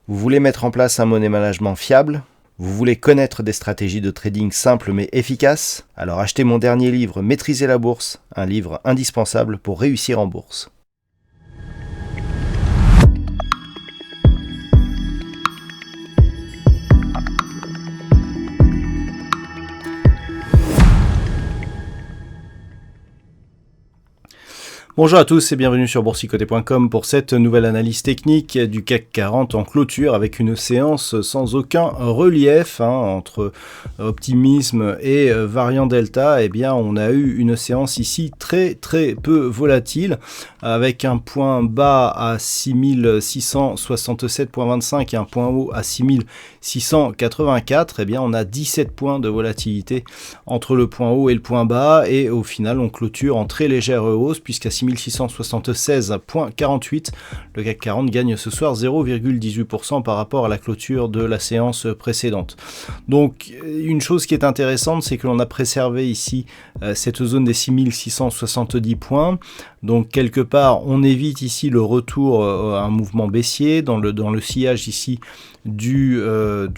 Vous voulez mettre en place un money management fiable? Vous voulez connaître des stratégies de trading simples mais efficaces? Alors achetez mon dernier livre Maîtriser la bourse, un livre indispensable pour réussir en bourse. Bonjour à tous et bienvenue sur boursicoté.com pour cette nouvelle analyse technique du CAC 40 en clôture avec une séance sans aucun relief entre optimisme et variant delta. Eh bien, on a eu une séance ici très peu volatile avec un point bas à 6667.25 et un point haut à 6684. Eh bien, on a 17 points de volatilité entre le point haut et le point bas et au final, on clôture en très légère hausse puisqu'à 6676.48, le CAC 40 gagne ce soir 0,18% par rapport à la clôture de la séance précédente. Donc une chose qui est intéressante, c'est que l'on a préservé ici cette zone des 6670 points. Donc quelque part, on évite ici le retour à un mouvement baissier dans le sillage ici de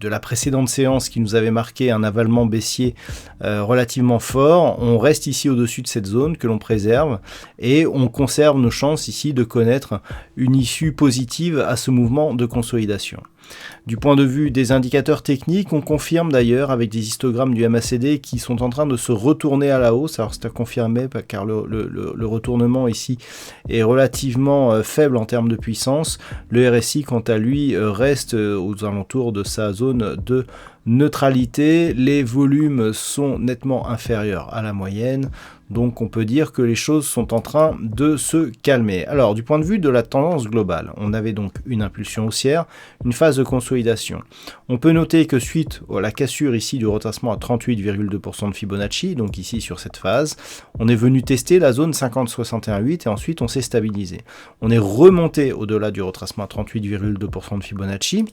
la précédente séance qui nous avait marqué un avalement baissier relativement fort. On reste ici au-dessus de cette zone que l'on préserve et on conserve nos chances ici de connaître une issue positive à ce mouvement de consolidation. Du point de vue des indicateurs techniques, on confirme d'ailleurs avec des histogrammes du MACD qui sont en train de se retourner à la hausse. Alors c'est à confirmer car le retournement ici est relativement faible en termes de puissance. Le RSI quant à lui reste aux alentours de sa zone de neutralité. Les volumes sont nettement inférieurs à la moyenne. Donc on peut dire que les choses sont en train de se calmer. Alors du point de vue de la tendance globale, on avait donc une impulsion haussière, une phase de consolidation. On peut noter que suite à la cassure ici du retracement à 38,2% de Fibonacci, donc ici sur cette phase, on est venu tester la zone 50,61,8 et ensuite on s'est stabilisé. On est remonté au-delà du retracement à 38,2% de Fibonacci.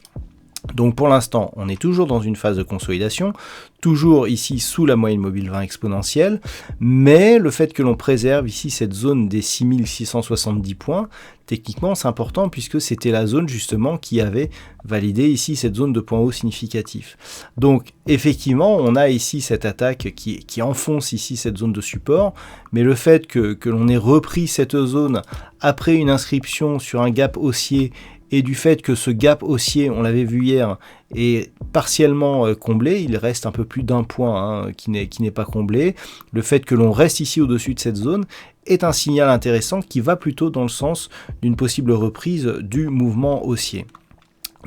Donc pour l'instant, on est toujours dans une phase de consolidation, toujours ici sous la moyenne mobile 20 exponentielle, mais le fait que l'on préserve ici cette zone des 6670 points, techniquement c'est important puisque c'était la zone justement qui avait validé ici cette zone de point haut significatif. Donc effectivement, on a ici cette attaque qui enfonce ici cette zone de support, mais le fait que l'on ait repris cette zone après une inscription sur un gap haussier et du fait que ce gap haussier, on l'avait vu hier, est partiellement comblé, il reste un peu plus d'un point qui n'est pas comblé, le fait que l'on reste ici au-dessus de cette zone est un signal intéressant qui va plutôt dans le sens d'une possible reprise du mouvement haussier.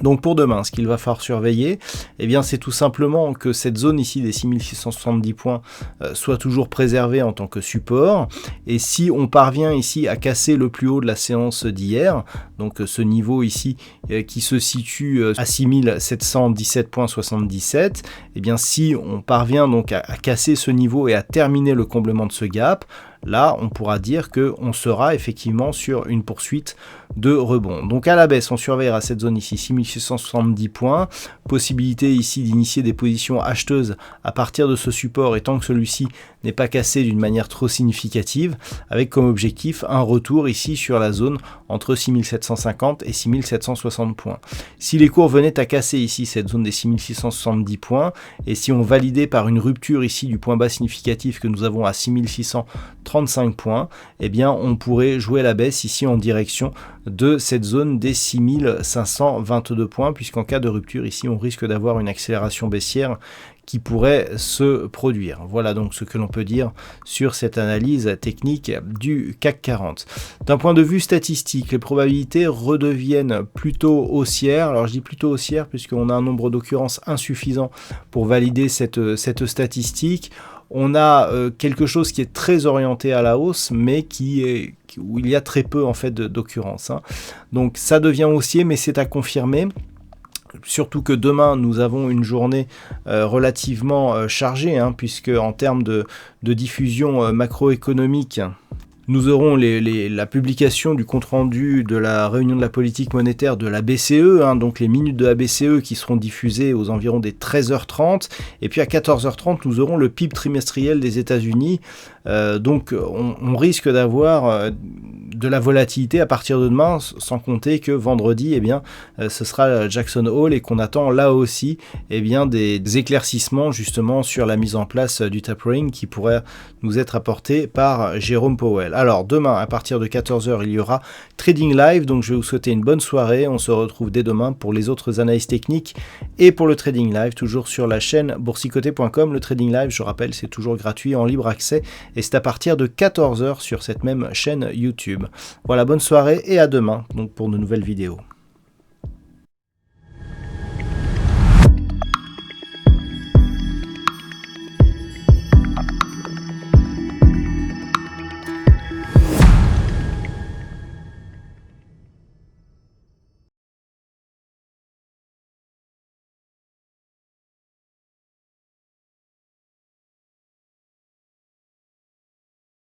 Donc pour demain, ce qu'il va falloir surveiller, eh bien c'est tout simplement que cette zone ici des 6670 points soit toujours préservée en tant que support. Et si on parvient ici à casser le plus haut de la séance d'hier, donc ce niveau ici qui se situe à 6717.77, eh bien si on parvient donc à casser ce niveau et à terminer le comblement de ce gap, là, on pourra dire qu'on sera effectivement sur une poursuite de rebond. Donc à la baisse, on surveillera cette zone ici, 6670 points. Possibilité ici d'initier des positions acheteuses à partir de ce support et tant que celui-ci n'est pas cassé d'une manière trop significative, avec comme objectif un retour ici sur la zone entre 6750 et 6760 points. Si les cours venaient à casser ici cette zone des 6670 points, et si on validait par une rupture ici du point bas significatif que nous avons à 6635 points, eh bien on pourrait jouer la baisse ici en direction de cette zone des 6522 points, puisqu'en cas de rupture ici on risque d'avoir une accélération baissière qui pourrait se produire. Voilà donc ce que l'on peut dire sur cette analyse technique du CAC 40. D'un point de vue statistique, les probabilités redeviennent plutôt haussières. Alors je dis plutôt haussières puisqu'on a un nombre d'occurrences insuffisant pour valider cette statistique. On a quelque chose qui est très orienté à la hausse, mais où il y a très peu en fait d'occurrences. Donc ça devient haussier, mais c'est à confirmer. Surtout que demain, nous avons une journée relativement chargée, puisque en termes de diffusion macroéconomique, nous aurons la publication du compte-rendu de la réunion de la politique monétaire de la BCE, donc les minutes de la BCE qui seront diffusées aux environs des 13h30. Et puis à 14h30, nous aurons le PIB trimestriel des États-Unis. Donc on risque d'avoir de la volatilité à partir de demain, sans compter que vendredi, eh bien, ce sera Jackson Hole et qu'on attend là aussi eh bien, des éclaircissements justement sur la mise en place du tapering qui pourrait nous être apporté par Jérôme Powell. Alors demain à partir de 14h il y aura Trading Live, donc je vais vous souhaiter une bonne soirée, on se retrouve dès demain pour les autres analyses techniques et pour le Trading Live, toujours sur la chaîne boursicoté.com. Le Trading Live, je rappelle, c'est toujours gratuit en libre accès et c'est à partir de 14h sur cette même chaîne YouTube. Voilà, bonne soirée et à demain donc pour de nouvelles vidéos.